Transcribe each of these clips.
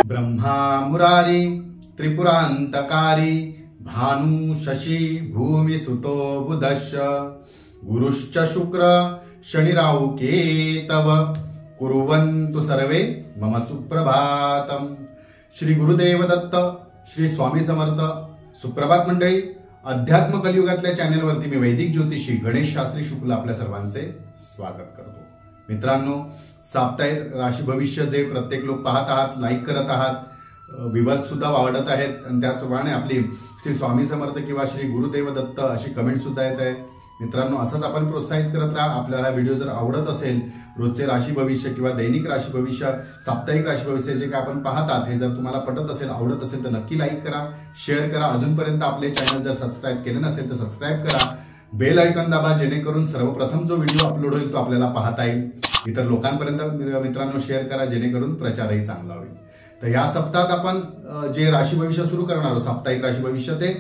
ब्रह्मा मुरारी त्रिपुरांतकारी भानु शशी भूमि सुतो बुधश्च गुरुश्च शुक्र शनिराहु केतव कुर्वन्तु सर्वे मम सुप्रभातम। श्री गुरुदेव दत्त, श्री स्वामी समर्थ। सुप्रभात मंडळी, अध्यात्म कलियुगातल्या चॅनलवरती मी वैदिक ज्योतिषी गणेश शास्त्री शुक्ल आपल्या सर्वांचे स्वागत करतो। मित्रांनो, साप्ताहिक राशी भविष्य जे प्रत्येक लोक पाहत आहात, लाईक करत आहात, व्ह्यूअर्स सुद्धा वाढत आहेत आणि त्याचप्रमाणे आपली श्री स्वामी समर्थ किंवा श्री गुरुदेव दत्त अशी कमेंट सुद्धा येत आहे। मित्रांनो, असंच आपण प्रोत्साहित करत राहा। आपल्याला व्हिडिओ जर आवडत असेल, रोजचे राशी भविष्य किंवा दैनिक राशी भविष्य, साप्ताहिक राशी भविष्य जे काय आपण पाहतात हे जर तुम्हाला पटत असेल, आवडत असेल तर नक्की लाईक करा, शेअर करा। अजूनपर्यंत आपले चॅनल जर सबस्क्राईब केले नसेल तर सबस्क्राईब करा, बेल आयकॉन दाबा, जेणेकरून सर्वप्रथम जो व्हिडिओ अपलोड होईल तो आपल्याला पाहता येईल। इतर लोकांपर्यंत मित्रांनो शेअर करा, जेणेकरून प्रचारही चांगला होईल। तर या सप्ताहात आपण जे राशी भविष्य सुरू करणार आहोत, साप्ताहिक राशी भविष्य ते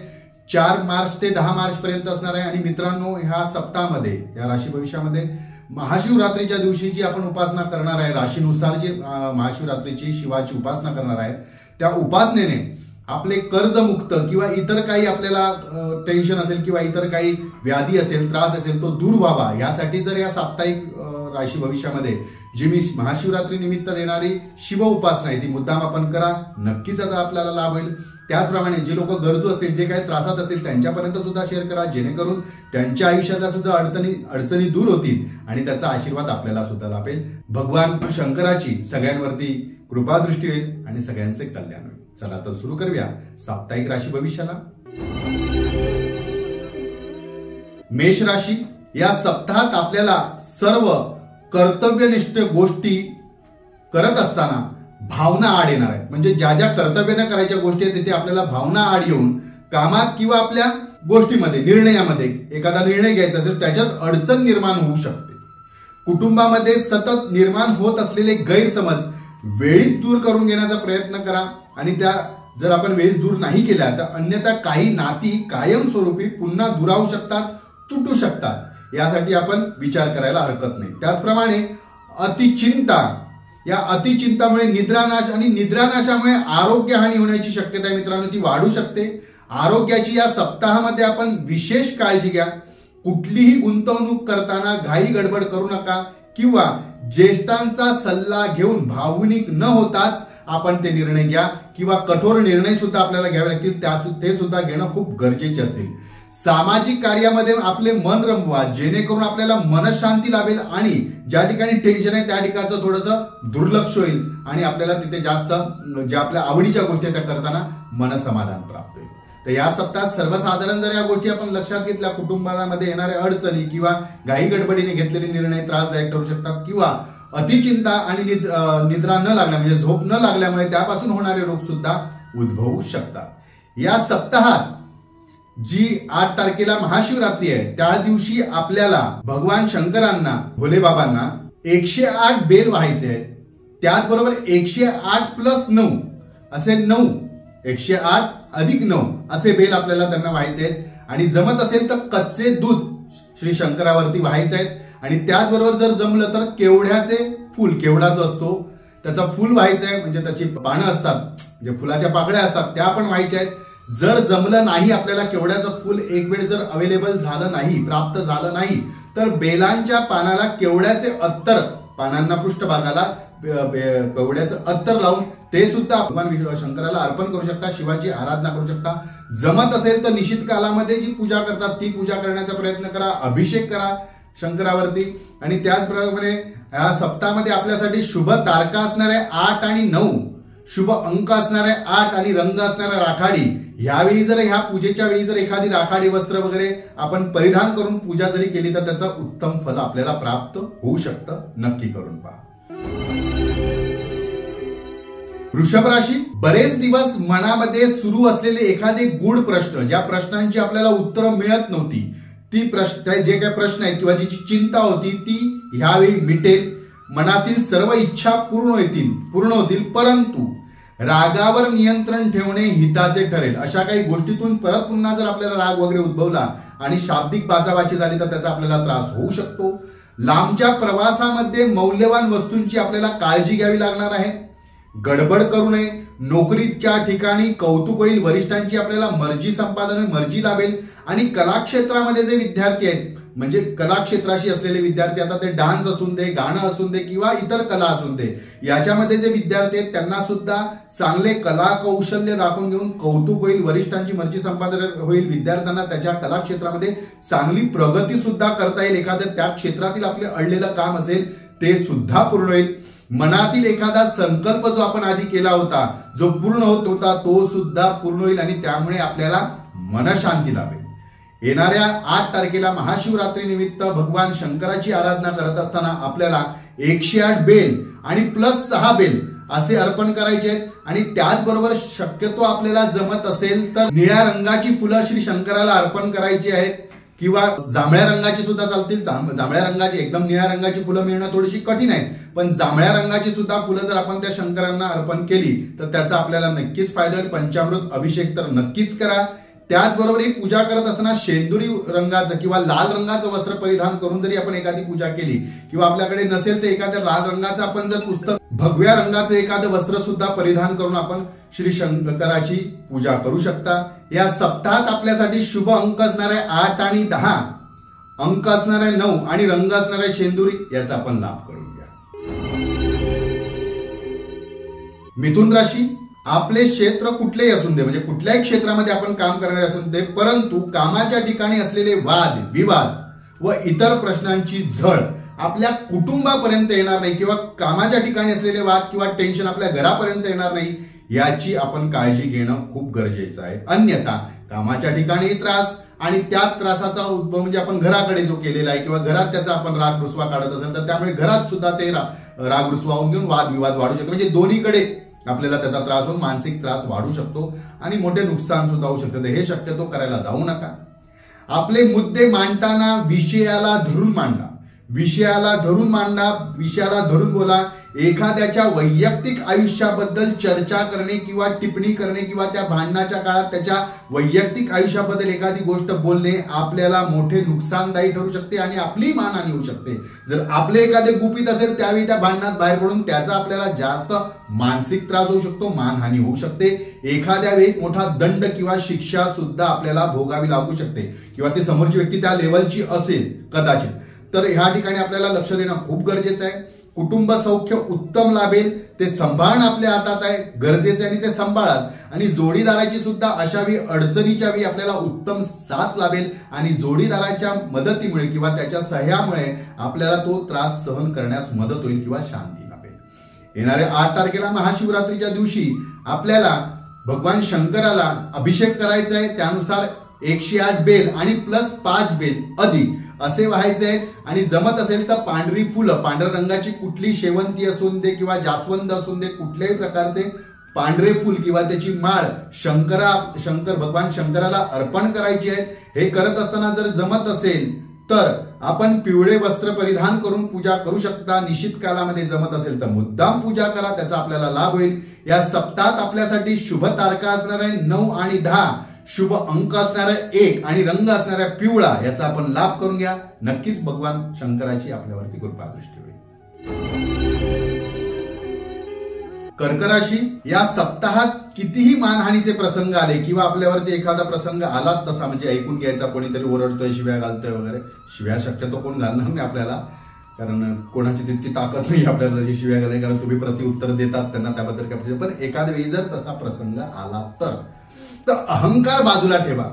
4 मार्च ते 10 मार्च पर्यंत असणार आहे। आणि मित्रांनो, ह्या सप्ताहामध्ये या राशी भविष्यामध्ये महाशिवरात्रीच्या दिवशी जी आपण उपासना करणार आहे, राशीनुसार जी महाशिवरात्रीची शिवाची उपासना करणार आहे, त्या उपासनेने आपले कर्जमुक्त किंवा इतर काही आपल्याला टेन्शन असेल किंवा इतर काही व्याधी असेल, त्रास असेल, तो दूर व्हावा यासाठी जर या साप्ताहिक राशी भविष्यामध्ये जी मी महाशिवरात्री निमित्त देणारी शिव उपासना आहे ती मुद्दाम आपण करा, नक्कीच आता आपल्याला लाभ होईल। त्याचप्रमाणे जे लोक गरजू असतील, जे काही त्रासात असतील, त्यांच्यापर्यंत सुद्धा शेअर करा, जेणेकरून त्यांच्या आयुष्यातल्या सुद्धा अडचणी दूर होतील आणि त्याचा आशीर्वाद आपल्याला सुद्धा लाभेल। भगवान शंकराची सगळ्यांवरती कृपादृष्टी होईल आणि सगळ्यांचे कल्याण होईल। चला तर सुरू करूया साप्ताहिक राशी भविष्याला। मेष राशी, या सप्ताहात आपल्याला सर्व कर्तव्यनिष्ठ गोष्टी करत असताना भावना आड येणार आहेत। म्हणजे ज्या ज्या कर्तव्याने करायच्या गोष्टी आहेत तिथे आपल्याला भावना आड येऊन कामात किंवा आपल्या गोष्टीमध्ये, निर्णयामध्ये एखादा निर्णय घ्यायचा असेल त्याच्यात अडचण निर्माण होऊ शकते। कुटुंबामध्ये सतत निर्माण होत असलेले गैरसमज वेळीच दूर करून घेण्याचा प्रयत्न करा आणि त्या जर आपण वेळीच दूर नाही केल्या तर अन्यथा काही नाती कायमस्वरूपी पुन्हा दुरावू शकतात, तुटू शकतात। यासाठी आपण विचार करायला हरकत नाही। त्याचप्रमाणे अतिचिंता, या अतिचिंतामुळे निद्रानाश आणि निद्रानाशामुळे आरोग्यहानी होण्याची शक्यता आहे मित्रांनो, ती वाढू शकते। आरोग्याची या सप्ताहामध्ये आपण विशेष काळजी घ्या। कुठलीही गुंतवणूक करताना घाई गडबड करू नका किंवा ज्येष्ठांचा सल्ला घेऊन भावनिक न होताच आपण ते निर्णय घ्या किंवा कठोर निर्णय सुद्धा आपल्याला घ्यावे लागतील, ते सुद्धा घेणं खूप गरजेचे असतील। सामाजिक कार्यामध्ये आपले मन रमवा, जेणेकरून आपल्याला मनशांती लाभेल आणि ज्या ठिकाणी टेन्शन आहे त्या ठिकाणचं थोडंसं दुर्लक्ष होईल आणि आपल्याला तिथे जास्त ज्या आपल्या आवडीच्या गोष्टी त्या करताना मनसमाधान प्राप्त होईल। तर या सप्ताहात सर्वसाधारण जर या गोष्टी आपण लक्षात घेतल्या, कुटुंबामध्ये येणाऱ्या अडचणी किंवा घाई गडबडीने घेतलेले निर्णय त्रासदायक ठरू शकतात किंवा अतिचिंता आणि निद्रा न लागल्या म्हणजे झोप न लागल्यामुळे त्यापासून होणारे रोग सुद्धा उद्भवू शकतात। या सप्ताहात जी 8 तारखेला महाशिवरात्री आहे त्या दिवशी आपल्याला भगवान शंकरांना, भोलेबाबांना 108 बेल व्हायचे आहेत। त्याचबरोबर 108 + 9 असे 9, 108 + 9 असे बेल आपल्याला त्यांना व्हायचे आहेत। आणि जमत असेल तर कच्चे दूध श्री शंकरावरती व्हायचे आहेत आणि त्याचबरोबर जर जमलं तर केवड्याचे फूल, केवडा जो असतो त्याचा फूल व्हायचं आहे, म्हणजे त्याची पानं असतात, जे फुलाच्या पाकळ्या असतात त्या पण व्हायच्या आहेत। जर जमलं नाही आपल्याला केवड्याचं फूल एक वेळ जर अवेलेबल झालं नाही, प्राप्त झालं नाही, तर बेलांच्या पानाला केवड्याचे अत्तर, पानांना पृष्ठभागाला केवड्याचं अत्तर लावून ते सुद्धा भगवान शंकराला अर्पण करू शकता, शिवाची आराधना करू शकता। जमत असेल तर निश्चित कालामध्ये जी पूजा करतात ती पूजा करण्याचा प्रयत्न करा, अभिषेक करा शंकरावरती। आणि त्याचप्रमाणे या सप्ताहामध्ये आपल्यासाठी शुभ तारका असणारे 8 आणि 9, शुभ अंक असणारे 8 आणि रंग असणारा राखाडी। यावेळी जर ह्या पूजेच्या वेळी जर एखादी राखाडी वस्त्र वगैरे आपण परिधान करून पूजा जरी केली तर त्याचं उत्तम फल आपल्याला प्राप्त होऊ शकतं। नक्की करून पहा। वृषभ राशी, बरेच दिवस मनामध्ये सुरू असलेले एखादे गूढ प्रश्न, ज्या प्रश्नांची आपल्याला उत्तरं मिळत नव्हती, ती प्रश्न, जे काही प्रश्न आहेत किंवा जी चिंता होती ती ह्यावेळी मिटेल। मनातील सर्व इच्छा पूर्ण होतील, परंतु रागावर नियंत्रण ठेवणे हिताचे ठरेल। अशा काही गोष्टीतून परत पुन्हा जर आपल्याला राग वगैरे उद्भवला आणि शाब्दिक बाचाबाची झाली तर त्याचा आपल्याला त्रास होऊ शकतो। लांबच्या प्रवासामध्ये मौल्यवान वस्तूंची आपल्याला काळजी घ्यावी लागणार आहे. गडबड करू नये. नोकरीच्या ठिकाणी कौतुक होईल. वरिष्ठांची आपल्याला मर्जी संपादन मर्जी लाभेल. आणि कला क्षेत्रामध्ये जे विद्यार्थी आहेत, म्हणजे कला क्षेत्राशी असलेले विद्यार्थी, आता ते डान्स असून दे, गाणं असून दे किंवा इतर कला असून दे, याच्यामध्ये जे विद्यार्थी आहेत त्यांना सुद्धा चांगले कला कौशल्य दाखवून घेऊन कौतुक होईल. वरिष्ठांची मर्जी संपादन होईल. विद्यार्थ्यांना त्याच्या कला क्षेत्रामध्ये चांगली प्रगती सुद्धा करता येईल. एखाद्या त्या क्षेत्रातील आपले अडलेलं काम असेल ते सुद्धा पूर्ण होईल. मनातील एखादा संकल्प जो आपण आधी केला होता, जो पूर्ण होत होता, तो सुद्धा पूर्ण होईल आणि त्यामुळे आपल्याला मनशांती लाभेल. येणाऱ्या 8 तारखेला महाशिवरात्री निमित्त भगवान शंकराची आराधना करत असताना आपल्याला 108 बेल आणि +6 बेल असे अर्पण करायचे आहेत. आणि त्याचबरोबर शक्यतो आपल्याला जमत असेल तर निळ्या रंगाची फुलं श्री शंकराला अर्पण करायची आहेत किंवा जांभळ्या रंगाची सुद्धा चालतील. जांभळ्या रंगाची, एकदम निळ्या रंगाची फुलं मिळणं थोडीशी कठीण आहे, पण जांभळ्या रंगाची सुद्धा फुलं जर आपण त्या शंकरांना अर्पण केली तर त्याचा आपल्याला नक्कीच फायदा होईल. पंचामृत अभिषेक तर नक्कीच करा. त्याचबरोबर ही पूजा करत असताना शेंदुरी रंगाचं किंवा लाल रंगाचं वस्त्र परिधान करून जरी आपण एखादी पूजा केली किंवा आपल्याकडे नसेल तर एखाद्या लाल रंगाचं आपण जर पुस्तक, भगव्या रंगाचं एखादं वस्त्र सुद्धा परिधान करून आपण श्री शंकराची पूजा करू शकता. या सप्ताहात आपल्यासाठी शुभ अंक असणारे 8 आणि 10, अंक असणारे 9 आणि रंग असणारे शेंदुरी, याचा आपण लाभ करून घ्या. मिथुन राशी, आपले क्षेत्र कुठलेही असून दे, म्हणजे कुठल्याही क्षेत्रामध्ये आपण काम करणारे असून दे, परंतु कामाच्या ठिकाणी असलेले वाद विवाद व इतर प्रश्नांची झळ आपल्या कुटुंबापर्यंत येणार नाही किंवा कामाच्या ठिकाणी असलेले वाद किंवा टेन्शन आपल्या घरापर्यंत येणार नाही, याची आपण काळजी घेणं खूप गरजेचं आहे. अन्यथा कामाच्या ठिकाणी त्रास आणि त्या त्रासाचा उद्भव म्हणजे आपण घराकडे जो केलेला आहे किंवा घरात त्याचा आपण राग रुसवा काढत असेल तर त्यामुळे घरात सुद्धा ते राग रुसवा होऊन घेऊन वादविवाद वाढू शकतो. म्हणजे दोन्हीकडे आपल्याला त्याचा त्रास होऊन मानसिक त्रास वाढू शकतो आणि मोठे नुकसान सुद्धा होऊ शकते. हे शक्यतो करायला जाऊ नका. आपले मुद्दे मांडताना विषयाला धरून मांडा. विषयाला धरून मांडा, विषयाला धरून बोला. एखाद्याच्या वैयक्तिक आयुष्याबद्दल चर्चा करणे किंवा टिप्पणी करणे किंवा त्या भांडणाच्या काळात त्याच्या वैयक्तिक आयुष्याबद्दल एखादी गोष्ट बोलणे आपल्याला मोठे नुकसानदायी ठरू शकते आणि आपली मानहानी होऊ शकते. जर आपले एखादे गुपित असेल त्यावेळी त्या भांडणात बाहेर पडून त्याचा आपल्याला जास्त मानसिक त्रास होऊ शकतो, मानहानी होऊ शकते. एखाद्या वेळी मोठा दंड किंवा शिक्षा सुद्धा आपल्याला भोगावी लागू शकते किंवा ती समोरची व्यक्ती त्या लेवलची असेल कदाचित. तर ह्या ठिकाणी आपल्याला लक्ष देणं खूप गरजेचं आहे. कुटुंब सौख्य उत्तम लाभेल, ते सांभाळणं आपल्या हातात आहे, गरजेचं आहे आणि ते सांभाळाच. आणि जोडीदाराची सुद्धा अशा वेळी अडचणीच्या वेळी आपल्याला उत्तम साथ लाभेल आणि जोडीदाराच्या मदतीमुळे किंवा त्याच्या सह्यामुळे आपल्याला तो त्रास सहन करण्यास मदत होईल किंवा शांती लाभेल. येणाऱ्या 8 तारखेला महाशिवरात्रीच्या दिवशी आपल्याला भगवान शंकराला अभिषेक करायचा आहे. त्यानुसार 108 बेल आणि +5 बेल अधिक असे व्हायचे आहेत. आणि जमत असेल तर पांढरी फुलं, पांढऱ्या रंगाची कुठली शेवंती असून दे किंवा जास्वंद असून दे, कुठल्याही प्रकारचे पांढरे फुल किंवा त्याची माळ भगवान शंकराला अर्पण करायची आहे. हे करत असताना जर जमत असेल तर आपण पिवळे वस्त्र परिधान करून पूजा करू शकता. निश्चित कालामध्ये जमत असेल तर मुद्दाम पूजा करा, त्याचा आपल्याला लाभ होईल. या सप्ताहात आपल्यासाठी शुभ तारखा असणार आहे 9 आणि 10, शुभ अंक असणारा 1 आणि रंग असणारा पिवळा, याचा आपण लाभ करून घ्या. नक्कीच भगवान शंकराची आपल्यावरती कृपा दृष्टी होईल. कर्क राशी, या सप्ताहात कितीही मानहानीचे प्रसंग आले किंवा आपल्यावरती एखादा प्रसंग आला तसा, म्हणजे ऐकून घ्यायचा, कोणीतरी ओरडतोय, शिव्या घालतोय वगैरे, शिव्या शक्यतो कोण घालणार नाही आपल्याला, कारण कोणाची तितकी ताकद नाही आपल्याला त्याची शिव्या घालायची, कारण तुम्ही प्रतिउत्तर देतात त्यांना त्याबद्दल काय. पण एखाद्या वेळी जर तसा प्रसंग आला तर अहंकार बाजूला ठेवा.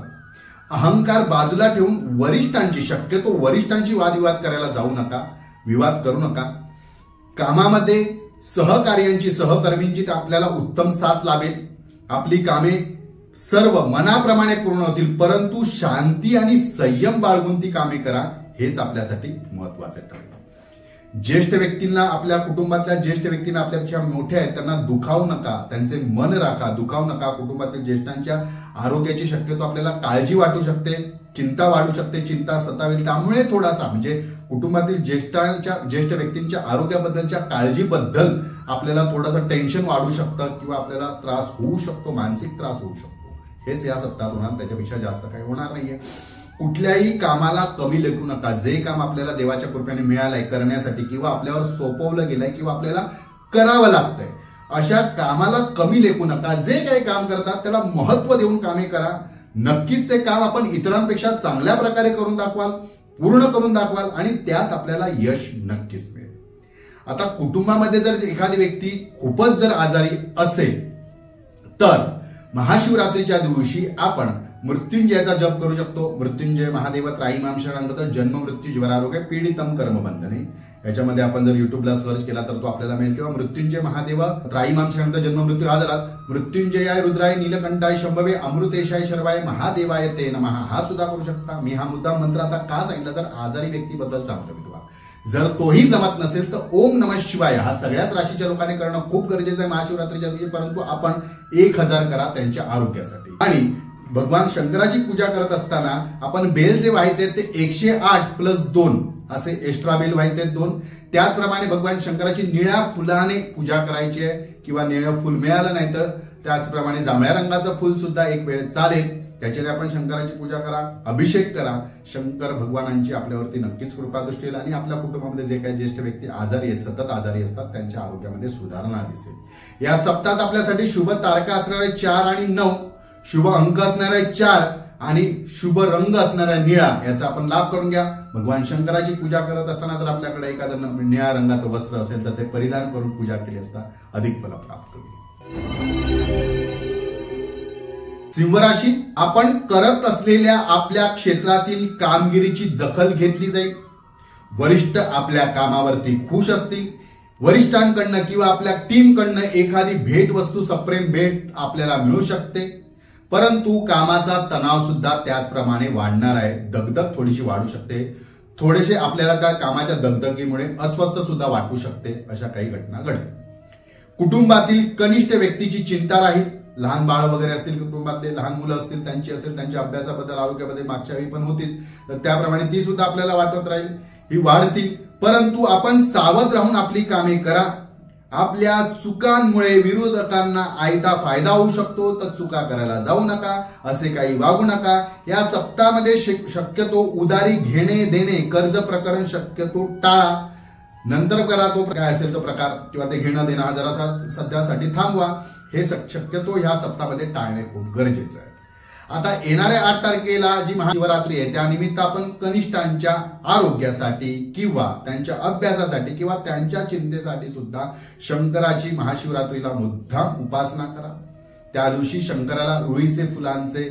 अहंकार बाजूला ठेवून वरिष्ठांची, शक्यतो वरिष्ठांची वादविवाद करायला जाऊ नका, विवाद करू नका. कामामध्ये सहकार्यांची, सहकर्मींची आपल्याला उत्तम साथ लाभेल. आपली कामे सर्व मनाप्रमाणे पूर्ण होतील, परंतु शांती आणि संयम बाळगून ती कामे करा, हेच आपल्यासाठी महत्वाचे ठरेल. ज्येष्ठ व्यक्तींना, आपल्या कुटुंबातल्या ज्येष्ठ व्यक्तींना, आपल्यापेक्षा मोठे आहेत त्यांना दुखावू नका, त्यांचे मन राखा, दुखावू नका. कुटुंबातील ज्येष्ठांच्या आरोग्याची शक्यतो आपल्याला काळजी वाटू शकते, चिंता वाढू शकते, चिंता सतावेल. त्यामुळे थोडासा म्हणजे कुटुंबातील ज्येष्ठ व्यक्तींच्या आरोग्याबद्दलच्या काळजीबद्दल आपल्याला थोडासा टेन्शन वाढू शकतं किंवा आपल्याला त्रास होऊ शकतो, मानसिक त्रास होऊ शकतो. हेच या सप्ताहात होणार, त्याच्यापेक्षा जास्त काही होणार नाहीये. कुठल्याही कामाला कमी लेखू नका. जे काम आपल्याला देवाच्या कृपेने मिळालंय करण्यासाठी किंवा आपल्यावर सोपवलं गेलंय किंवा आपल्याला करावं लागतंय, अशा कामाला कमी लेखू नका. जे काही काम करतात त्याला महत्व देऊन कामे करा. नक्कीच ते काम आपण इतरांपेक्षा चांगल्या प्रकारे करून दाखवाल, पूर्ण करून दाखवाल आणि त्यात आपल्याला यश नक्कीच मिळेल. आता कुटुंबामध्ये जर एखादी व्यक्ती खूपच जर आजारी असेल तर महाशिवरात्रीच्या दिवशी आपण मृत्युंजयाचा जप करू शकतो. मृत्युंजय महादेव त्राईमाम शरणं जन्म मृत्यू ज्वरारोग्य पीडितम कर्मबंधने, याच्यामध्ये आपण जर युट्यूबला सर्च केला तर तो आपल्याला मिळेल. किंवा मृत्युंजय महादेव त्राईमाम शरणं जन्म मृत्यू हा झाला. मृत्युंजयाय रुद्राय नीलकंठाय शंभवे अमृतेशाय शर्वाय महादेवाय ते नमः हा सुद्धा करू शकता. मी हा मुद्दा मंत्र आता का सांगितला, जर आजारी व्यक्तीबद्दल सांगतो मी तुम्हाला. जर तोही जमत नसेल तर ओम नमः शिवाय हा सगळ्याच राशीच्या लोकांनी करणं खूप गरजेचं आहे महाशिवरात्रीच्या दिवशी. परंतु आपण 1000 करा त्यांच्या आरोग्यासाठी. आणि भगवान शंकराची पूजा करत असताना आपण बेल जे व्हायचे ते 108+2 असे एक्स्ट्रा बेल व्हायचे 2. त्याचप्रमाणे भगवान शंकराची निळ्या फुलाने पूजा करायची आहे किंवा निळं फुल मिळालं नाही तर त्याचप्रमाणे जांभळ्या रंगाचं फुल सुद्धा एक वेळ चालेल. त्याच्याने आपण शंकराची पूजा करा, अभिषेक करा. शंकर भगवानांची आपल्यावरती नक्कीच कृपा दृष्टी येईल आणि आपल्या कुटुंबामध्ये जे काही ज्येष्ठ व्यक्ती आजारी आहेत, सतत आजारी असतात, त्यांच्या आरोग्यामध्ये सुधारणा दिसेल. या सप्ताहात आपल्यासाठी शुभ तारका असणारे 4 आणि 9, शुभ अंक असणारे 4 आणि शुभ रंग असणारा निळा, याचा आपण लाभ करून घ्या. भगवान शंकराची पूजा करत असताना जर आपल्याकडे एखादं निळ्या रंगाचं वस्त्र असेल तर ते परिधान करून पूजा केली असता अधिक फल प्राप्त होईल. सिंह राशी, आपण करत असलेल्या आपल्या क्षेत्रातील कामगिरीची दखल घेतली जाईल. वरिष्ठ आपल्या कामावरती खुश असतील. वरिष्ठांकडनं किंवा आपल्या टीमकडनं एखादी भेट वस्तू, सप्रेम भेट आपल्याला मिळू शकते. परंतु कामाचा तणाव सुद्धा त्याचप्रमाणे वाढणार आहे. दगदग थोडीशी वाढू शकते. थोडेसे आपल्याला त्या कामाच्या दगदगीमुळे अस्वस्थ सुद्धा वाटू शकते. अशा काही घटना घडेल. कुटुंबातील कनिष्ठ व्यक्तीची चिंता राहील. लहान बाळ वगैरे असतील, कुटुंबातले लहान मुलं असतील, त्यांची असेल, त्यांच्या अभ्यासाबद्दल, आरोग्याबद्दल मागच्या वेळी पण होतीच, तर त्याप्रमाणे ती सुद्धा आपल्याला वाटत राहील. ही वाढतील. परंतु आपण सावध राहून आपली कामे करा. आपल्या चुकांमुळे विरोधकांना आयता फायदा होऊ शकतो, तर चुका करायला जाऊ नका, असे काही वागू नका. या सप्ताहामध्ये शक्यतो उधारी घेणे देणे, कर्ज प्रकरण शक्यतो टाळा. नंतर करा तो काय असेल तो प्रकार किंवा ते घेणं देणं हा जरा सध्यासाठी थांबवा. हे शक्यतो ह्या सप्ताहामध्ये टाळणे खूप गरजेचं आहे. आता येणाऱ्या 8 तारखेला जी महाशिवरात्री आहे त्यानिमित्त आपण कनिष्ठांच्या आरोग्यासाठी किंवा त्यांच्या अभ्यासासाठी किंवा त्यांच्या चिंतेसाठी सुद्धा शंकराची महाशिवरात्रीला मुद्दाम उपासना करा. त्या दिवशी शंकराला रुईचे फुलांचे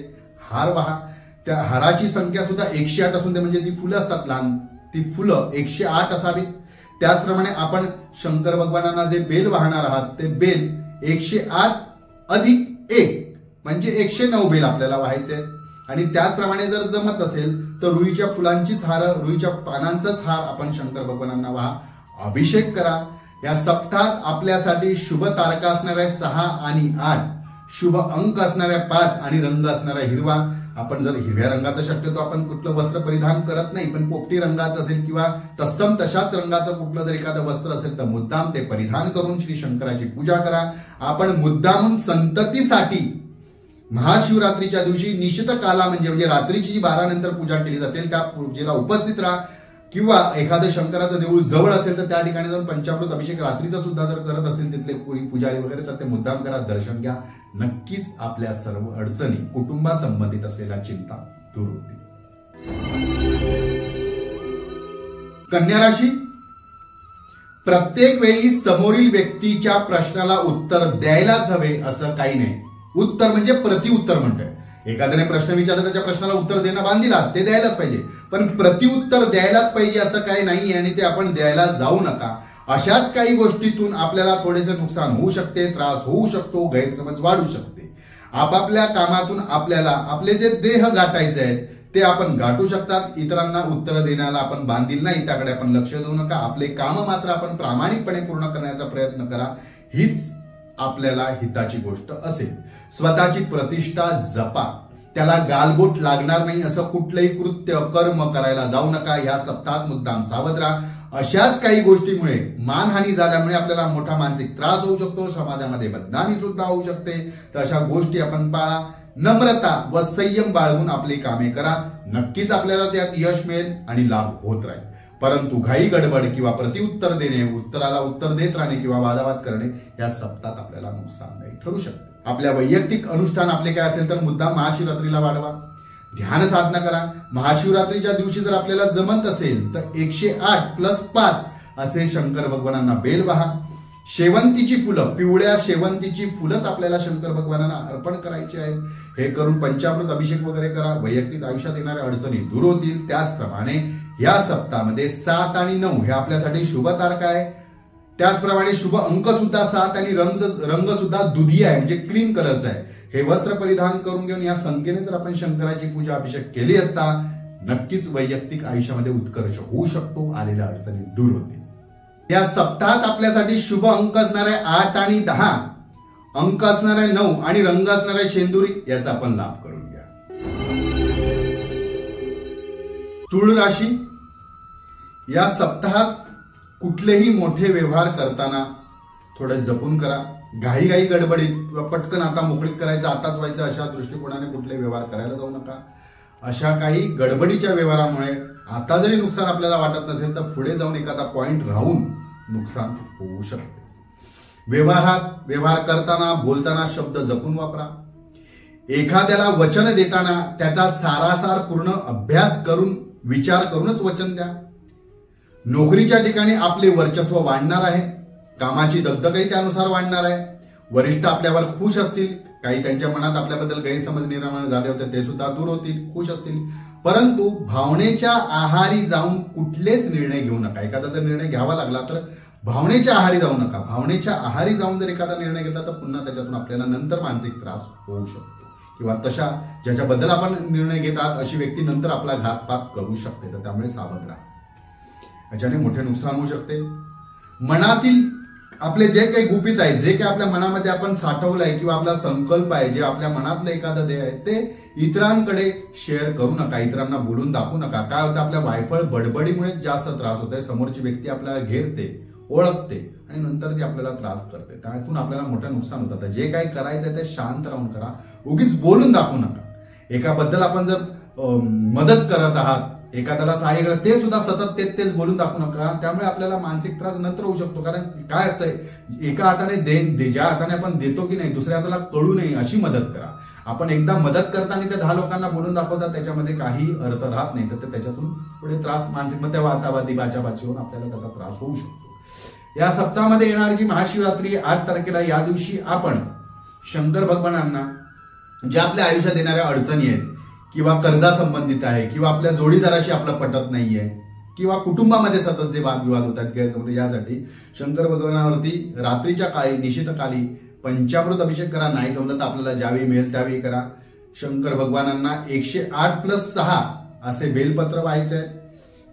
हार वाहा. त्या हाराची संख्या सुद्धा 108 असून दे, म्हणजे ती फुलं असतात लहान, ती फुलं 108 असावीत. त्याचप्रमाणे आपण शंकर भगवानांना जे बेल वाहणार आहात ते बेल 108 + 1 म्हणजे 109 बेल आपल्याला व्हायचे आहेत. आणि त्याचप्रमाणे जर जमत असेल तर रुईच्या फुलांचीच हार, रुईच्या पानांचाच हार आपण शंकर भगवानांना वाहा, अभिषेक करा. या सप्ताहात आपल्यासाठी शुभ तारका असणाऱ्या 6 आणि 8, शुभ अंक असणाऱ्या 5 आणि रंग असणारा हिरवा. आपण जर हिरव्या रंगाचं शक्यतो आपण कुठलं वस्त्र परिधान करत नाही, पण पोपटी रंगाचं असेल किंवा तत्सम तशाच रंगाचं कुठलं जर एखादं वस्त्र असेल तर मुद्दाम ते परिधान करून श्री शंकराची पूजा करा. आपण मुद्दामून संततीसाठी महाशिवरात्रीच्या दिवशी निश्चित काला म्हणजे रात्रीची जी 12 नंतर पूजा केली जाते त्या पूजेला उपस्थित राहा. किंवा एखादं शंकराचं देऊळ जवळ असेल तर त्या ठिकाणी जाऊन पंचामृत अभिषेक रात्रीचा सुद्धा जर करत असतील तिथले पुजारी वगैरे तर ते मुद्दाम करा, दर्शन घ्या. नक्कीच आपल्या सर्व अडचणी, कुटुंबासंबंधित असलेल्या चिंता दूर होतील. कन्या राशी, प्रत्येक वेळी समोरील व्यक्तीच्या प्रश्नाला उत्तर द्यायलाच हवे असं काही नाही. उत्तर म्हणजे प्रतिउत्तर म्हणतोय. एखाद्याने प्रश्न विचारला त्याच्या प्रश्नाला उत्तर देणं बांधिला ते द्यायलाच पाहिजे, पण प्रतिउत्तर द्यायलाच पाहिजे असं काही नाहीये आणि ते आपण द्यायला जाऊ नका. अशाच काही गोष्टीतून आपल्याला थोडेसे नुकसान होऊ शकते, त्रास होऊ शकतो, गैरसमज वाढू शकते. आपापल्या कामातून आपल्याला आपले जे देह गाठायचे आहेत ते आपण गाठू शकतात. इतरांना उत्तर देण्याला आपण बांधील नाही, त्याकडे आपण लक्ष देऊ नका. आपले काम मात्र आपण प्रामाणिकपणे पूर्ण करण्याचा प्रयत्न करा, हीच आपल्याला हिताची गोष्ट असेल. स्वतःची प्रतिष्ठा जपा, त्याला गालबोट लागणार नाही असं कुठलंही कृत्य कर्म करायला जाऊ नका. या सप्ताहात मुद्दाम सावध राहा. अशाच काही गोष्टीमुळे मानहानी झाल्यामुळे आपल्याला मोठा मानसिक त्रास होऊ शकतो, समाजामध्ये बदनामी सुद्धा होऊ शकते. तर अशा गोष्टी आपण पाळा. नम्रता व संयम बाळगून आपली कामे करा. नक्कीच आपल्याला त्यात यश मिळेल आणि लाभ होत राहील. परंतु घाई गडबड किंवा प्रतिउत्तर देणे, उत्तराला उत्तर देत राहणे किंवा वादावाद करणे या सप्ताहात आपल्याला नुकसानदायी ठरू शकते. आपल्या वैयक्तिक अनुष्ठान आपले काय असेल तर मुद्दाम महाशिवरात्रीला वाढवा, ध्यान साधना करा. महाशिवरात्रीच्या दिवशी जर आपल्याला जमत असेल तर 108+5 असे शंकर भगवानांना बेल वाहा. शेवंतीची फुलं, पिवळ्या शेवंतीची फुलंच आपल्याला शंकर भगवानांना अर्पण करायची आहेत. हे करून पंचामृत अभिषेक वगैरे करा. वैयक्तिक आयुष्यात येणाऱ्या अडचणी दूर होतील. त्याचप्रमाणे या सप्ताहामध्ये 7 आणि 9 हे आपल्यासाठी शुभ तारखा आहे. त्याचप्रमाणे शुभ अंक सुद्धा 7 आणि रंग सुद्धा दुधी आहे, म्हणजे क्रीम कलरचा आहे. हे वस्त्र परिधान करून घेऊन या संख्येने जर आपण शंकराची पूजा अभिषेक केली असता नक्कीच वैयक्तिक आयुष्यामध्ये उत्कर्ष होऊ शकतो, आलेल्या अडचणी दूर होतील. या सप्ताहात आपल्यासाठी शुभ अंक असणारे 8 आणि 10, अंक असणारे 9 आणि रंग असणारे शेंदुरी याचा आपण लाभ करून घ्या. तुळ राशी, या सप्ताहात कुठलेही मोठे व्यवहार करताना थोडे जपून करा. घाई गडबडीत किंवा पटकन आता मोकळीक करायचं, आताच व्हायचं अशा दृष्टिकोनाने कुठले व्यवहार करायला जाऊ नका. अशा काही गडबडीच्या व्यवहारामुळे आता जरी नुकसान आपल्याला वाटत नसेल तर पुढे जाऊन एखादा पॉइंट राहून नुकसान होऊ शकते. व्यवहार करताना बोलताना शब्द जपून वापरा. एखाद्याला वचन देताना त्याचा सारासार पूर्ण अभ्यास करून विचार करूनच वचन द्या. नोकरीच्या ठिकाणी आपले वर्चस्व वाढणार आहे. कामाची दगदगही त्यानुसार वाढणार आहे. वरिष्ठ आपल्यावर खुश असतील. काही त्यांच्या मनात आपल्याबद्दल गैरसमज निर्माण झाले होते ते सुद्धा दूर होतील, खुश असतील. परंतु भावनेच्या आहारी जाऊन कुठलेच निर्णय घेऊ नका. एखादा जर निर्णय घ्यावा लागला तर भावनेच्या आहारी जाऊ नका. भावनेच्या आहारी जाऊन जर एखादा निर्णय घेतला तर पुन्हा त्याच्यातून आपल्याला नंतर मानसिक त्रास होऊ शकतो किंवा तशा ज्याच्याबद्दल आपण निर्णय घेतात अशी व्यक्ती नंतर आपला घातपात करू शकते. तर त्यामुळे सावध राहा, याच्याने मोठे नुकसान होऊ शकते. मनातील आपले जे काही गुपित आहे, जे काही आपल्या मनामध्ये आपण साठवलं आहे किंवा आपला संकल्प आहे, जे आपल्या मनातलं एखादं ध्येय आहे ते इतरांकडे शेअर करू नका, इतरांना बोलून दाखवू नका. काय होतं, आपल्या वायफळ बडबडीमुळे जास्त त्रास होतोय. समोरची व्यक्ती आपल्याला घेरते, ओळखते आणि नंतर ती आपल्याला त्रास करते. त्यातून आपल्याला मोठं नुकसान होतं. जे काही करायचंय ते शांत राहून करा, उगीच बोलून दाखवू नका. एकाबद्दल आपण जर मदत करत आहात, एखाद्याला सहाय्य करत, ते सुद्धा सतत तेच बोलून दाखवू नका. त्यामुळे आपल्याला मानसिक त्रास नंतर होऊ शकतो. कारण काय असतंय, एका हाताने ज्या हाताने आपण देतो की नाही दुसऱ्या हाताला कळू नये अशी मदत करा. आपण एकदा मदत करताना त्या 10 लोकांना बोलून दाखवतात त्याच्यामध्ये काही अर्थ राहत नाही, तर त्याच्यातून पुढे त्रास मानसिक मग त्या वातावादी बाचाबाची होऊन आपल्याला त्याचा त्रास होऊ शकतो. या सप्ताहामध्ये येणार जी महाशिवरात्री 8 तारखेला, या दिवशी आपण शंकर भगवानांना ज्या आपल्या आयुष्यात येणाऱ्या अडचणी आहेत किंवा कर्जा संबंधित आहे किंवा आपल्या जोडीदाराशी आपलं पटत नाहीये किंवा कुटुंबामध्ये सतत जे वादविवाद होतात गैरसमज, यासाठी शंकर भगवानावरती रात्रीच्या काळी निशितकाली पंचामृत अभिषेक करा. नाही जमलं तर आपल्याला ज्यावेळी मिळेल त्यावेळी करा. शंकर भगवानांना 108+6 असे बेलपत्र व्हायचे आहेत.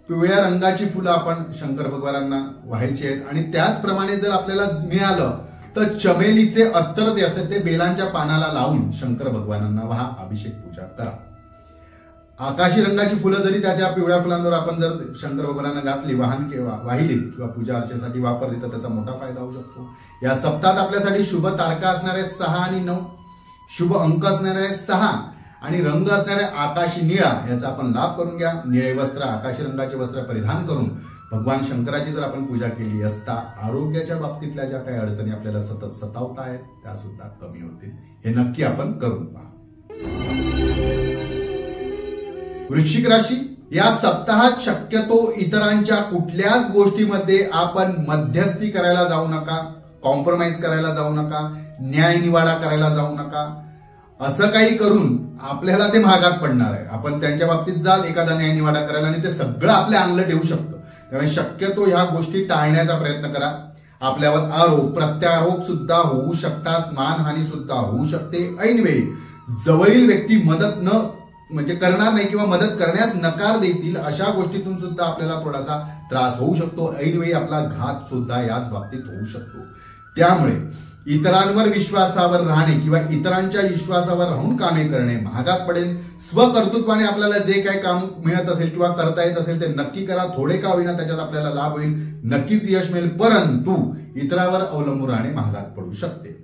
पिवळ्या रंगाची फुलं आपण शंकर भगवानांना व्हायची आहेत. आणि त्याचप्रमाणे जर आपल्याला मिळालं तर चमेलीचे अत्तर जे असतात ते बेलांच्या पानाला लावून शंकर भगवानांना वहा, अभिषेक पूजा करा. आकाशी रंगाची फुलं जरी त्याच्या पिवळ्या फुलांवर आपण जर शंकर भगवानांना घातली, वाहिलीत किंवा पूजा अर्चेसाठी वापरली तर त्याचा मोठा फायदा होऊ शकतो. या सप्ताहात आपल्यासाठी शुभ तारखा असणारे 6 आणि 9, शुभ अंक असणारे 6 आणि रंग असणारे आकाशी निळा याचा आपण लाभ करून घ्या. निळे वस्त्र, आकाशी रंगाचे वस्त्र परिधान करून भगवान शंकराची जर आपण पूजा केली असता आरोग्याच्या बाबतीतल्या ज्या काही अडचणी आपल्याला सतत सतावत आहेत त्या सुद्धा कमी होतील. हे नक्की आपण करून पहा. वृश्चिक राशी, या सप्ताहात शक्यतो इतरांच्या कुठल्याच गोष्टीमध्ये आपण मध्यस्थी करायला जाऊ नका, कॉम्प्रोमाइज करायला जाऊ नका, न्याय निवाडा करायला जाऊ नका. असं काही करून आपल्याला ते महागात पडणार आहे. आपण त्यांच्या बाबतीत जाल एखादा न्याय निवाडा करायला आणि ते सगळं आपल्या अंगलट येऊ शकतं. त्यामुळे शक्यतो ह्या गोष्टी टाळण्याचा प्रयत्न करा. आपल्यावर आरोप प्रत्यारोप सुद्धा होऊ शकतात, मानहानी सुद्धा होऊ शकते. ऐनवेळी जवळील व्यक्ती मदत करणार नाही किंवा मदत करण्यास नकार देतील, अशा गोष्टीतून सुद्धा आपल्याला थोडासा त्रास होऊ शकतो. ऐनवेळी आपला घात सुद्धा याच बाबतीत होऊ शकतो. त्यामुळे इतरांवर विश्वासावर राहणे किंवा इतरांच्या विश्वासावर राहून कामे करणे महागात पडेल. स्वकर्तृत्वाने आपल्याला जे काही काम मिळत असेल किंवा करता येत असेल ते नक्की करा. थोडे का होईना त्याच्यात आपल्याला लाभ होईल, नक्कीच यश मिळेल. परंतु इतरांवर अवलंबून राहणे महागात पडू शकते.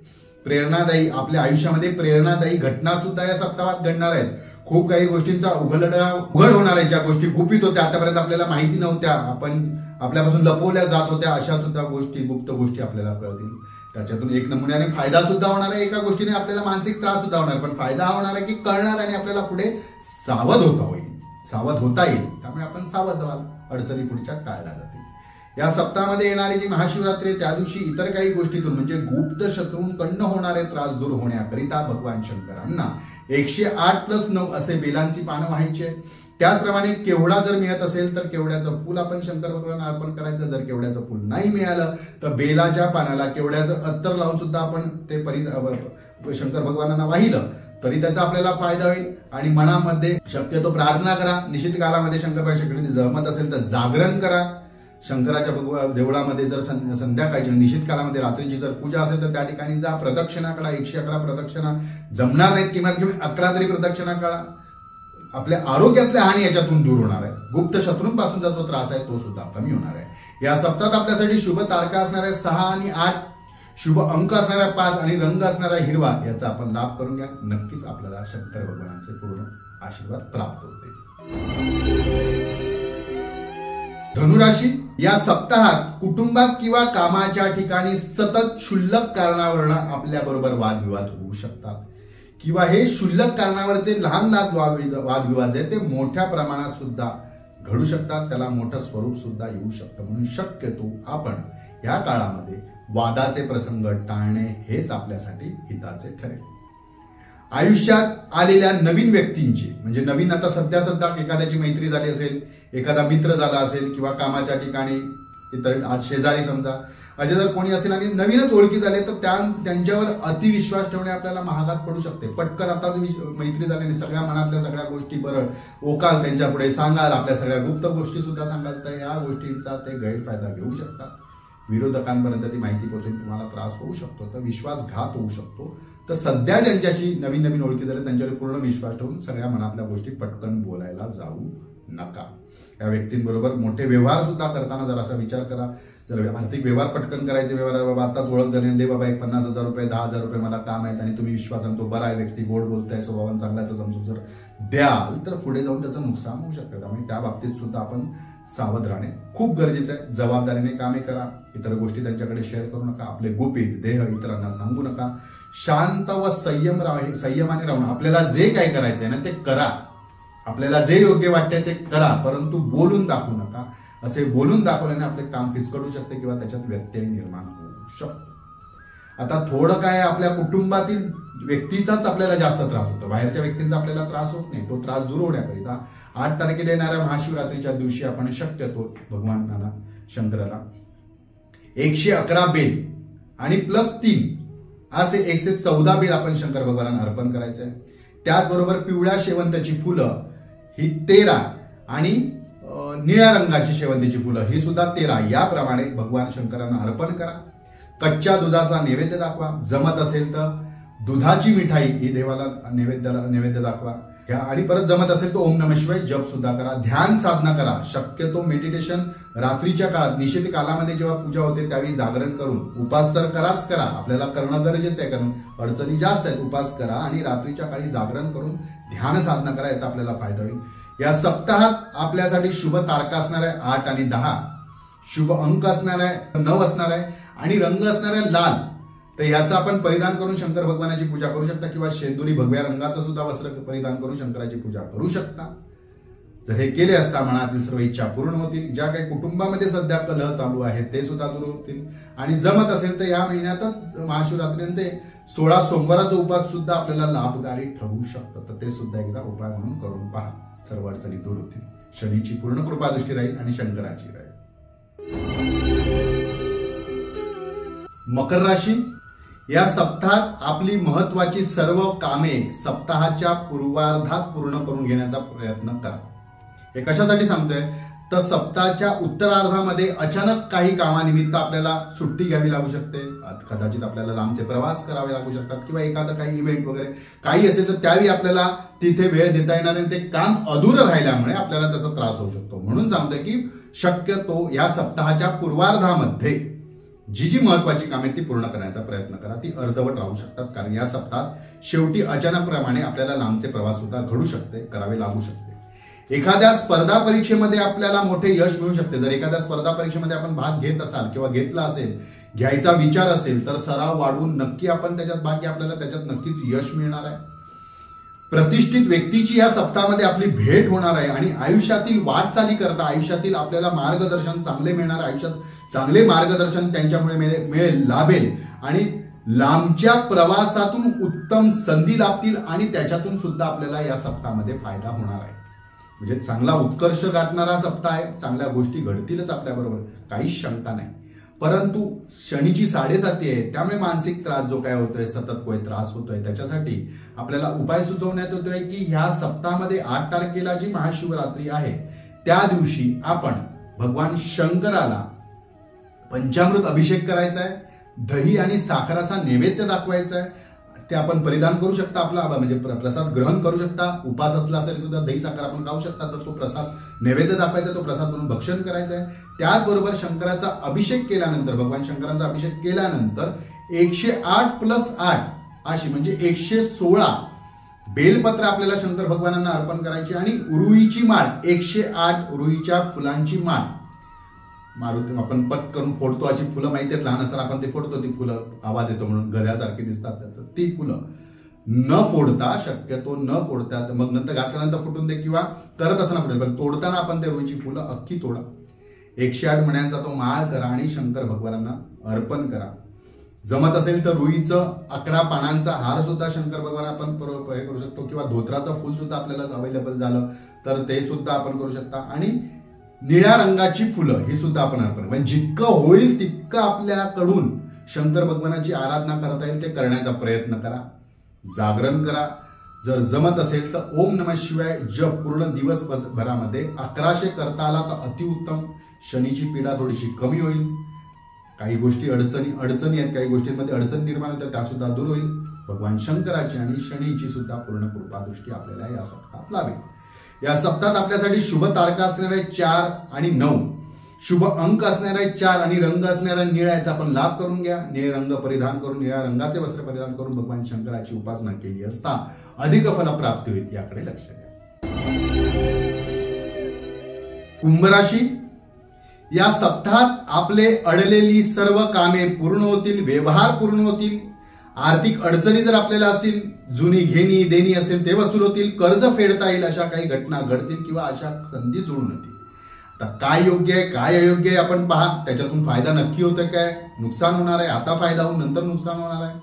प्रेरणादायी, आपल्या आयुष्यामध्ये प्रेरणादायी घटना सुद्धा या सप्ताहात घडणार आहेत. खूप काही गोष्टींचा उघड होणार आहे. ज्या गोष्टी गुपित होत्या, आतापर्यंत आपल्याला माहिती नव्हत्या, आपण आपल्यापासून लपवल्या जात होत्या, अशा सुद्धा गोष्टी, गुप्त गोष्टी आपल्याला कळतील. त्याच्यातून एक नमुन्याने फायदा सुद्धा होणार आहे. एका गोष्टीने आपल्याला मानसिक त्रास सुद्धा होणार, पण फायदा होणार आहे की कळणार आणि आपल्याला पुढे सावध होता येईल. त्यामुळे आपण सावध व्हाल, अडचणी पुढच्या टाळल्या जातील. या सप्ताहामध्ये येणारी जी महाशिवरात्री त्या दिवशी इतर काही गोष्टीतून म्हणजे गुप्त शत्रूंकडनं होणारे त्रास दूर होण्याकरिता भगवान शंकरांना 108+9 असे बेलांची पानं व्हायची आहे. त्याचप्रमाणे केवडा जर मिळत असेल तर केवड्याचं फूल आपण शंकर भगवानांना अर्पण करायचं. जर केवड्याचं फूल नाही मिळालं तर बेलाच्या पानाला केवड्याचं अत्तर लावून सुद्धा आपण ते शंकर भगवानांना वाहिलं तरी त्याचा आपल्याला फायदा होईल. आणि मनामध्ये शक्यतो प्रार्थना करा. निश्चित कालामध्ये शंकर जमत असेल तर जागरण करा. शंकराच्या देवळामध्ये जर संध्याकाळची निश्चित कालामध्ये रात्रीची जर पूजा असेल तर त्या ठिकाणी जा. प्रदक्षिणा काढा. 111 प्रदक्षिणा जमणार नाहीत, किंवा 11 तरी प्रदक्षिणा काढा. आपल्या आरोग्यातल्या हानी याच्यातून दूर होणार आहे. गुप्त शत्रूंपासूनचा जो त्रास आहे तो सुद्धा कमी होणार आहे. या सप्ताहात आपल्यासाठी शुभ तारखा असणाऱ्या 6 आणि 8, शुभ अंक असणाऱ्या 5 आणि रंग असणारा हिरवा याचा आपण लाभ करून घ्या. नक्कीच आपल्याला शंकर भगवानांचे पूर्ण आशीर्वाद प्राप्त होते. धनुराशी, या सप्ताहात कुटुंबात किंवा कामाच्या ठिकाणी सतत क्षुल्लक कारणावरून आपल्या बरोबर वादविवाद होऊ शकतात, किंवा हे क्षुल्लक कारणावरचे लहान वादविवाद जे ते मोठ्या प्रमाणात सुद्धा घडू शकतात. त्याला मोठं स्वरूप सुद्धा येऊ शकतं. म्हणून शक्यतो आपण या काळामध्ये वादाचे प्रसंग टाळणे हेच आपल्यासाठी हिताचे ठरेल. आयुष्यात आलेल्या नवीन व्यक्तींची म्हणजे नवीन आता सध्या एखाद्याची मैत्री झाली असेल, एखादा मित्र झाला असेल, किंवा कामाच्या ठिकाणी इतर आज शेजारी समजा असे जर कोणी असेल आणि नवीनच ओळखी झाले तर त्यांच्यावर अतिविश्वास ठेवणे आपल्याला महागात पडू शकते. पटकन आता मैत्री झाल्याने सगळ्या मनातल्या सगळ्या गोष्टी बरं ओकाल त्यांच्या पुढे सांगाल, आपल्या सगळ्या गुप्त गोष्टी सुद्धा सांगाल, तर या गोष्टींचा ते गैरफायदा घेऊ शकतात. विरोधकांपर्यंत ती माहिती पोहोचून तुम्हाला त्रास होऊ शकतो, तर विश्वासघात होऊ शकतो. तर सध्या ज्यांच्याशी नवीन ओळखी झाल्या त्यांच्यावर पूर्ण विश्वास ठेवून सगळ्या मनातल्या गोष्टी पटकन बोलायला जाऊ नका. या व्यक्तींबरोबर मोठे व्यवहार सुद्धा करताना जर असा विचार करा. जर आर्थिक व्यवहार पटकन करायचे व्यवहार, बाबा आताच ओळख झाली, दे बाबा एक 50,000 रुपये 10,000 रुपये मला काम आहेत आणि तुम्ही विश्वासाने तो बरा आहे व्यक्ती, गोड बोलताय, स्वभावान चांगल्याचं समजून जर द्याल तर पुढे जाऊन त्याचं नुकसान होऊ शकतं. त्यामुळे त्या बाबतीत सुद्धा आपण सावध राहणे खूप गरजेचं आहे. जबाबदारीने कामे करा. इतर गोष्टी त्यांच्याकडे शेअर करू नका. आपले गुपित देह इतरांना सांगू नका. शांत व संयमाने राहून आपल्याला जे काय करायचंय ना ते करा. आपल्याला जे योग्य वाटते ते करा, परंतु बोलून दाखवू नका. असे बोलून दाखवल्याने आपले काम फिसकटू शकते किंवा त्याच्यात व्यत्यय निर्माण होऊ शकतो. आता थोडं काय आपल्या कुटुंबातील व्यक्तीचाच आपल्याला जास्त त्रास होतो, बाहेरच्या व्यक्तींचा आपल्याला त्रास होत नाही. तो त्रास दूर होण्याकरिता 8 तारखेला येणाऱ्या महाशिवरात्रीच्या दिवशी आपण शक्यतो भगवानांना शंकराला 111 बेल आणि +3 असे 114 बेल आपण शंकर भगवानांना अर्पण करायचे आहे. त्याचबरोबर पिवळ्या शेवंताची फुलं ही 13 आणि निळ्या रंगाची शेवंतीची फुलं ही सुद्धा 13 याप्रमाणे भगवान शंकरांना अर्पण करा. कच्च्या दुधाचा नैवेद्य दाखवा. जमत असेल तर दुधाची मिठाई ही देवाला नैवेद्य दाखवा. आणि परत जमत असेल तर ओम नमः शिवाय जप सुद्धा करा. ध्यान साधना करा. शक्यतो मेडिटेशन रात्रीच्या काळात निश्चित कालामध्ये जेव्हा पूजा होते त्यावेळी जागरण करून उपास तर करा. आपल्याला करणं गरजेचं आहे, कारण अडचणी जास्त आहेत. उपास करा आणि रात्रीच्या काळी जागरण करून ध्यान साधना करा. याचा आपल्याला फायदा होईल. या सप्ताहात आपल्यासाठी शुभ तारखा असणार आहे 8 आणि 10, शुभ अंक असणार आहे 9 असणार आहे आणि रंग असणार आहे लाल. तर याचा आपण परिधान करून शंकर भगवानाची पूजा करू शकता, किंवा शेंदुरी भगव्या रंगाचं सुद्धा वस्त्र परिधान करून शंकराची पूजा करू शकता. जर हे केले असता मनातील सर्व इच्छा पूर्ण होतील. ज्या काही कुटुंबामध्ये सध्या कलह चालू आहे ते सुद्धा दूर होतील. आणि जमत असेल तर या महिन्यातच महाशिवरात्रीनंतर 16 सोमवाराचा उपास सुद्धा आपल्याला लाभकारी ठरू शकतं. तर ते सुद्धा एकदा उपाय म्हणून करून पहा. सर्व अडचणी दूर होतील. शनीची पूर्ण कृपा दृष्टी राहील आणि शंकराची राहील. मकर राशी, या सप्ताहात आपली महत्वाची सर्व कामे सप्ताहाच्या पूर्वार्धात पूर्ण करून घेण्याचा प्रयत्न करा. हे कशासाठी सांगतोय तर सप्ताहाच्या उत्तरार्धामध्ये अचानक काही कामानिमित्त आपल्याला सुट्टी घ्यावी लागू शकते. कदाचित आपल्याला लांबचे प्रवास करावे लागू शकतात, किंवा एखादा काही इव्हेंट वगैरे काही असेल तर त्यावेळी आपल्याला तिथे वेळ देता येणार नाही. ते काम अधुरं राहिल्यामुळे आपल्याला त्याचा त्रास होऊ शकतो. म्हणून सांगतोय की शक्यतो या सप्ताहाच्या पूर्वार्धामध्ये जी जी महत्वाची कामे ती पूर्ण करण्याचा प्रयत्न करा, ती अर्धवट राहू शकतात, कारण या सप्ताहात शेवटी अचानकप्रमाणे आपल्याला लांबचे प्रवास सुद्धा घडू शकते, करावे लागू शकते। एखाद्या स्पर्धा परीक्षेमध्ये आपल्याला मोठे यश मिळू शकते। जर एखाद्या स्पर्धा परीक्षेमध्ये आपण भाग घेत असाल किंवा घेतला असेल, घ्यायचा विचार असेल, तर सराव वाढवून नक्की आपण त्याच्यात भाग घ्या, आपल्याला त्याच्यात नक्कीच यश मिळणार आहे। प्रतिष्ठित व्यक्तीची या सप्ताहामध्ये आपली भेट होणार आहे आणि आयुष्यातील वाटचाली करता आयुष्यातील आपल्याला मार्गदर्शन चांगले मिळणार, आयुष्यात चांगले मार्गदर्शन त्यांच्यामुळे मिळेल, लाभेल आणि लांबच्या प्रवासातून उत्तम संधी लाभतील आणि त्याच्यातून सुद्धा आपल्याला या सप्ताहामध्ये फायदा होणार आहे। म्हणजे चांगला उत्कर्ष गाठणारा सप्ताह आहे, चांगल्या गोष्टी घडतीलच आपल्याबरोबर, काहीच शंका नाही। परंतु शनीची 7.5 आहे, त्यामुळे मानसिक त्रास जो काय होतोय, सतत कोई त्रास होतोय, त्याच्यासाठी आपल्याला उपाय सुचवण्यात येतोय की ह्या सप्ताहामध्ये 8 तारखेला जी महाशिवरात्री आहे त्या दिवशी आपण भगवान शंकराला पंचामृत अभिषेक करायचा आहे, दही आणि साखराचा नैवेद्य दाखवायचा आहे, ते आपण परिधान करू शकता, आपला म्हणजे प्रसाद ग्रहण करू शकता। उपास असला असेल सुद्धा दही साखर आपण खाऊ शकता, तर तो प्रसाद नैवेद्य दाखवायचा, तो प्रसाद म्हणून भक्षण करायचा आहे। त्याचबरोबर शंकराचा अभिषेक केल्यानंतर, भगवान शंकरांचा अभिषेक केल्यानंतर 108+8 अशी म्हणजे 116 बेलपत्र आपल्याला शंकर भगवानांना अर्पण करायची आणि उरुईची माळ, 108 उरुईच्या फुलांची माळ मारुती आपण पटकन फोडतो, अशी फुलं माहिती आहेत, लहान असताना आपण ते फोडतो, ती फुलं आवाज येतो म्हणून गद्यासारखी दिसतात, ती फुलं न फोडता, शक्यतो न फोडता, मग नंतर घातल्यानंतर फुटून दे किंवा करत असताना फुटेल, पण तोडताना आपण ते रुईची फुलं अख्खी तोडा, 108 मण्यांचा तो माळ करा आणि शंकर भगवानांना अर्पण करा। जमत असेल तर रुईचं 11 पानांचा हार सुद्धा शंकर भगवान आपण हे करू शकतो, किंवा धोत्राचं फुल सुद्धा आपल्याला अवेलेबल झालं तर ते सुद्धा आपण करू शकता, आणि निळ्या रंगाची फुलं ही सुद्धा आपण अर्पण, म्हणजे जितकं होईल तितकं आपल्याकडून शंकर भगवानाची आराधना करता येईल ते करण्याचा प्रयत्न करा, जागरण करा। जर जमत असेल तर ओम नमः शिवाय जप पूर्ण दिवसभरामध्ये 1100 करता आला तर अतिउत्तम, शनीची पीडा थोडीशी कमी होईल। काही गोष्टी अडचणी आहेत, काही गोष्टींमध्ये अडचण निर्माण होतात, त्या सुद्धा दूर होईल। भगवान शंकराची आणि शनीची सुद्धा पूर्ण कृपादृष्टी आपल्याला या सप्ताहात लाभेल। या सप्ताहात आपल्यासाठी शुभ तारका असणारे 4 आणि 9, शुभ अंक असणारे 4 आणि रंग असणारा निळा, याचा आपण लाभ करून घ्या। निळे रंग परिधान करून, निळ्या रंगाचे वस्त्र परिधान करून भगवान शंकराची उपासना केली असता अधिक फलप्राप्ती होईल, याकडे लक्ष द्या। कुंभ राशी, या सप्ताहात आपले अडलेली सर्व कामे पूर्ण होतील, व्यवहार पूर्ण होतील, आर्थिक अडचणी जर आपल्याला असतील, जुनी घेणी देणी असतील ते वसूल होतील, कर्ज फेडता येईल, अशा काही घटना घडतील किंवा अशा संधी जुळून येतील। आता काय योग्य आहे काय अयोग्य आहे आपण पहा, त्याच्यातून फायदा नक्की होतोय काय, नुकसान होणार आहे, आता फायदा होऊन नंतर नुकसान होणार आहे,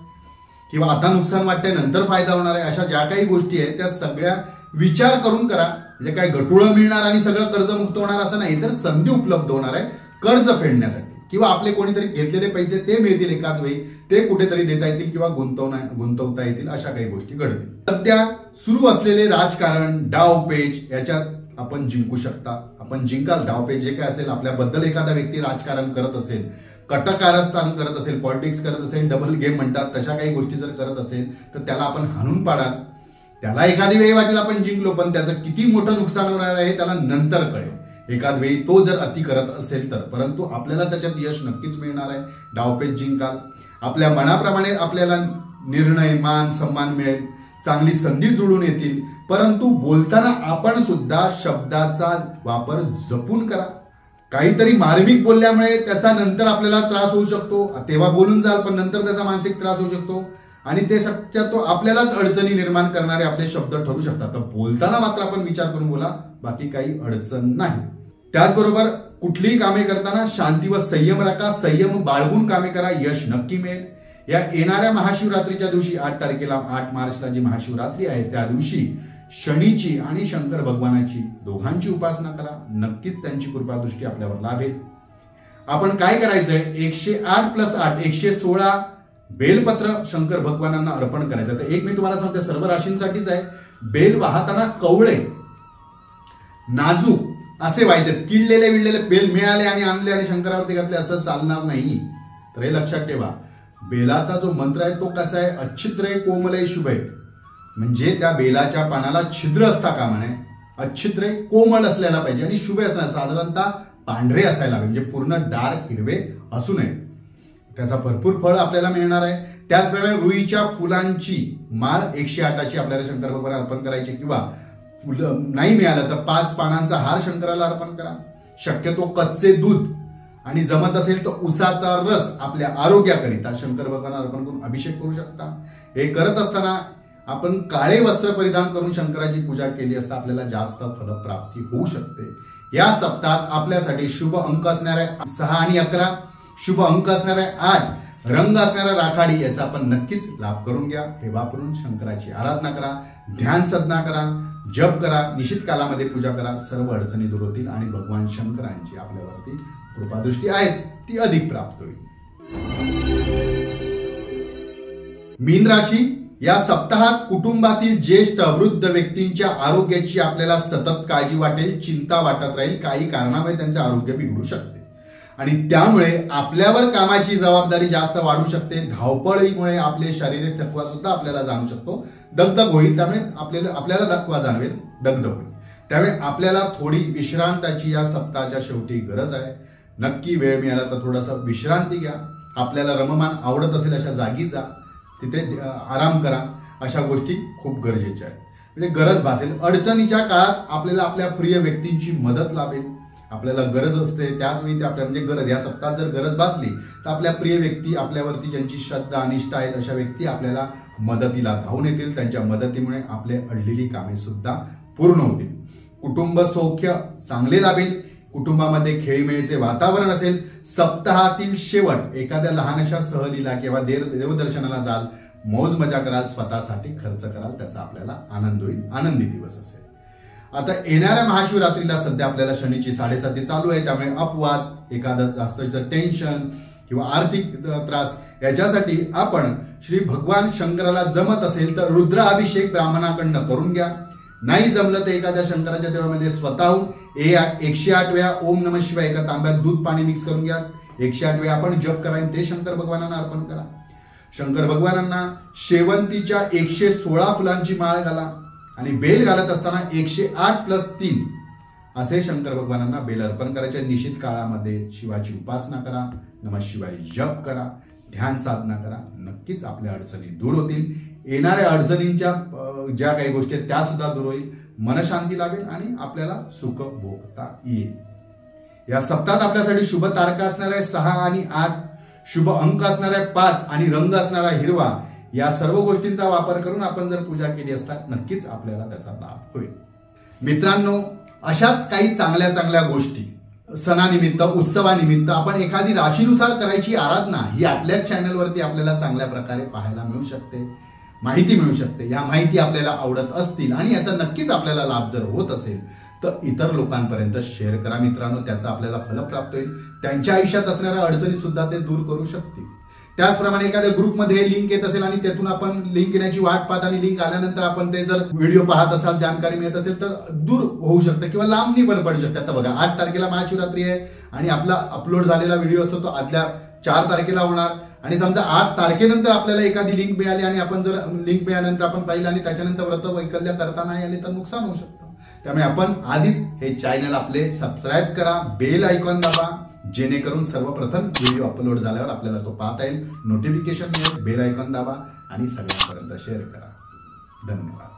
किंवा आता नुकसान वाटतंय नंतर फायदा होणार आहे, अशा ज्या काही गोष्टी आहेत त्या सगळ्या विचार करून करा। म्हणजे काय गटुळं मिळणार आणि सगळं कर्जमुक्त होणार असं नाही, तर संधी उपलब्ध होणार आहे कर्ज फेडण्यासाठी, किंवा आपले कोणीतरी घेतलेले पैसे ते मिळतील एकाच वेळी, ते कुठेतरी देता येतील किंवा गुंतवता येतील, अशा काही गोष्टी घडतील। सध्या सुरू असलेले राजकारण, डावपेच याच्यात आपण जिंकू शकता, आपण जिंकाल। डावपेच जे काय असेल, आपल्याबद्दल एखादा व्यक्ती राजकारण करत असेल, कटकारस्थान करत असेल, पॉलिटिक्स करत असेल, डबल गेम म्हणतात तशा काही गोष्टी जर करत असेल तर त्याला आपण हाणून पाडाल। त्याला एखादी वेळी वाटेल आपण जिंकलो, पण त्याचं किती मोठं नुकसान होणार आहे त्याला नंतर कळेल एखाद वेळी तो जर अति करत असेल तर, परंतु आपल्याला त्याच्यात यश नक्कीच मिळणार आहे। डावपेच जिंकाल, आपल्या मनाप्रमाणे आपल्याला निर्णय, मान सन्मान मिळेल, चांगली संधी जुळून येतील, परंतु बोलताना आपण सुद्धा शब्दाचा वापर जपून करा। काहीतरी मार्मिक बोलल्यामुळे त्याचा नंतर आपल्याला त्रास होऊ शकतो, तेव्हा बोलून जाल पण नंतर त्याचा मानसिक त्रास होऊ शकतो आणि ते शक्यतो आपल्यालाच अडचणी निर्माण करणारे आपले शब्द ठरू शकतात। तर बोलताना मात्र आपण विचार करून बोला, बाकी काही अडचण नाही। त्याचबरोबर कुठलीही कामे करताना शांती व संयम राखा, संयम बाळगून कामे करा, यश नक्की मिळेल। या येणाऱ्या महाशिवरात्रीच्या दिवशी 8 तारखेला 8 मार्चला जी महाशिवरात्री आहे त्या दिवशी शनीची आणि शंकर भगवानाची दोघांची उपासना करा, नक्कीच त्यांची कृपादृष्टी आपल्यावर लाभेल। आपण काय करायचंय, 108+8 116 बेलपत्र शंकर भगवानांना अर्पण करायचं। तर एक मी तुम्हाला सांगते, सर्व राशींसाठीच आहे, बेल वाहताना कवळे नाजूक असे व्हायचे, किडलेले विडलेले बेल मिळाले आणि आणले आणि शंकरावरती घातले असं चालणार नाही। तर हे लक्षात ठेवा, बेलाचा जो मंत्र आहे तो कसा आहे, अच्छिद्रे कोमले शुभे, म्हणजे त्या बेलाच्या पानाला छिद्र असता कामा नये, अच्छिद्रे कोमल असलेला पाहिजे आणि शुभे असणार साधारणतः पांढरे असायला, म्हणजे पूर्ण डार्क हिरवे असू नये। त्याचा भरपूर फळ आपल्याला मिळणार आहे। त्याचप्रमाणे रुईच्या फुलांची माळ 108ची आपल्याला शंकर भगवान अर्पण करायची, किंवा फुलं नाही मिळालं तर 5 पानांचा हार शंकराला अर्पण करा। शक्यतो कच्चे दूध आणि जमत असेल तर उसाचा रस आपल्या आरोग्याकरिता शंकर भगवान अर्पण करून अभिषेक करू शकता। हे करत असताना आपण काळे वस्त्र परिधान करून शंकराची पूजा केली असता आपल्याला जास्त फलप्राप्ती होऊ शकते। या सप्ताहात आपल्यासाठी शुभ अंक असणारे 6 आणि 11, शुभ अंक असणारे 8, रंग असणारा राखाडी, याचा आपण नक्कीच लाभ करून घ्या। हे वापरून शंकराची आराधना करा, ध्यान साधना करा, जप करा, निश्चित कालामध्ये पूजा करा, सर्व अडचणी दूर होतील आणि भगवान शंकरांची आपल्यावरती कृपादृष्टी आहेच ती अधिक प्राप्त होईल। मीन राशी, या सप्ताहात कुटुंबातील ज्येष्ठ वृद्ध व्यक्तींच्या आरोग्याची आपल्याला सतत काळजी वाटेल, चिंता वाटत राहील। काही कारणामुळे त्यांचे आरोग्य बिघडू शकते आणि त्यामुळे आपल्यावर कामाची जबाबदारी जास्त वाढू शकते। धावपळीमुळे आपले शारीरिक थकवा सुद्धा आपल्याला जाणू शकतो, दगदग होईल, त्यामुळे आपल्याला थकवा जाणवेल, दगदग होईल। त्यामुळे आपल्याला थोडी विश्रांतीची या सप्ताहाच्या शेवटी गरज आहे। नक्की वेळ मिळाला तर थोडासा विश्रांती घ्या। आपल्याला रममान आवडत असेल अशा जागी जा, तिथे आराम करा, अशा गोष्टी खूप गरजेच्या आहेत। म्हणजे गरज भासेल, अडचणीच्या काळात आपल्याला आपल्या प्रिय व्यक्तींची मदत लाभेल, आपल्याला गरज असते त्याच वेळी ते आपल्या म्हणजे गरज, या सप्ताहात जर गरज भासली तर आपल्या प्रिय व्यक्ती, आपल्यावरती ज्यांची श्रद्धा अनिष्ठ आहेत अशा व्यक्ती आपल्याला मदतीला धावून येतील। त्यांच्या मदतीमुळे आपले अडलेली कामे सुद्धा पूर्ण होतील। कुटुंब सौख्य चांगले लाभेल, कुटुंबामध्ये खेळीमेळीचे वातावरण असेल। सप्ताहातील शेवट एखाद्या लहानशा सहलीला किंवा देवदर्शनाला जाल, मौज मजा कराल, स्वतःसाठी खर्च कराल, त्याचा आपल्याला आनंद होईल, आनंदी दिवस असेल। आता येणाऱ्या महाशिवरात्रीला सध्या आपल्याला शनीची 7.5 चालू आहे, त्यामुळे अपवाद, एखादं जास्तचं टेन्शन किंवा आर्थिक त्रास याच्यासाठी आपण श्री भगवान शंकराला जमत असेल तर रुद्राभिषेक ब्राह्मणाकडनं करून घ्या। नाही जमलं तर एखाद्या शंकराच्या देवळामध्ये स्वतःहून 108 वेळा ओम नमः शिवाय एका तांब्यात दूध पाणी मिक्स करून घ्या, 108 वेळा आपण जप करा आणि ते शंकर भगवानांना अर्पण करा। शंकर भगवानांना शेवंतीच्या 116 फुलांची माळ घाला आणि बेल घालत असताना 108+3 असे शंकर भगवानांना बेल अर्पण करायचे। निश्चित काळामध्ये शिवाची उपासना करा, नमः शिवाय जप करा, ध्यान साधना करा, नक्कीच आपल्या अडचणी दूर होतील। येणाऱ्या अडचणींच्या ज्या काही गोष्टी आहेत त्या सुद्धा दूर होईल, मनशांती लाभेल आणि आपल्याला सुख भोगता येईल। या सप्ताहात आपल्यासाठी शुभ तारका असणाऱ्या 6 आणि 8, शुभ अंक असणाऱ्या 5 आणि रंग असणारा हिरवा, या सर्व गोष्टींचा वापर करून आपण जर पूजा केली असता नक्कीच आपल्याला त्याचा लाभ होईल। मित्रांनो, अशाच काही चांगल्या चांगल्या गोष्टी सणानिमित्त, उत्सवानिमित्त आपण एखादी राशीनुसार करायची आराधना ही आपल्याच चॅनलवरती आपल्याला चांगल्या प्रकारे पाहायला मिळू शकते, माहिती मिळू शकते। या माहिती आपल्याला आवडत असतील आणि याचा नक्कीच आपल्याला लाभ जर होत असेल तर इतर लोकांपर्यंत शेअर करा मित्रांनो, त्याचा आपल्याला फल प्राप्त होईल। त्यांच्या आयुष्यात असणाऱ्या अडचणी सुद्धा ते दूर करू शकतील। त्याचप्रमाणे एखाद्या ग्रुपमध्ये लिंक येत असेल आणि त्यातून आपण लिंक येण्याची वाट पाहत आणि लिंक आल्यानंतर आपण ते जर व्हिडिओ पाहत असाल, जानकारी मिळत असेल तर दूर होऊ शकतं किंवा लांबणी पडू शकते। आता बघा 8 तारखेला महाशिवरात्री आहे आणि आपला अपलोड झालेला व्हिडिओ असतो तो आदल्या 4 तारखेला होणार आणि समजा 8 तारखेनंतर आपल्याला एखादी लिंक मिळाली आणि आपण जर लिंक मिळाल्यानंतर आपण पाहिलं आणि त्याच्यानंतर व्रत वैकल्य करता नाही आले तर नुकसान होऊ शकतं। त्यामुळे आपण आधीच हे चॅनल आपले सबस्क्राईब करा, बेल आयकॉन दाबा, जेणेकरून सर्वप्रथम व्हिडिओ अपलोड झाल्यावर आपल्याला तो पाहता येईल, नोटिफिकेशन मिळेल, बेल आयकॉन दाबा आणि सगळ्यांपर्यंत शेअर करा। धन्यवाद।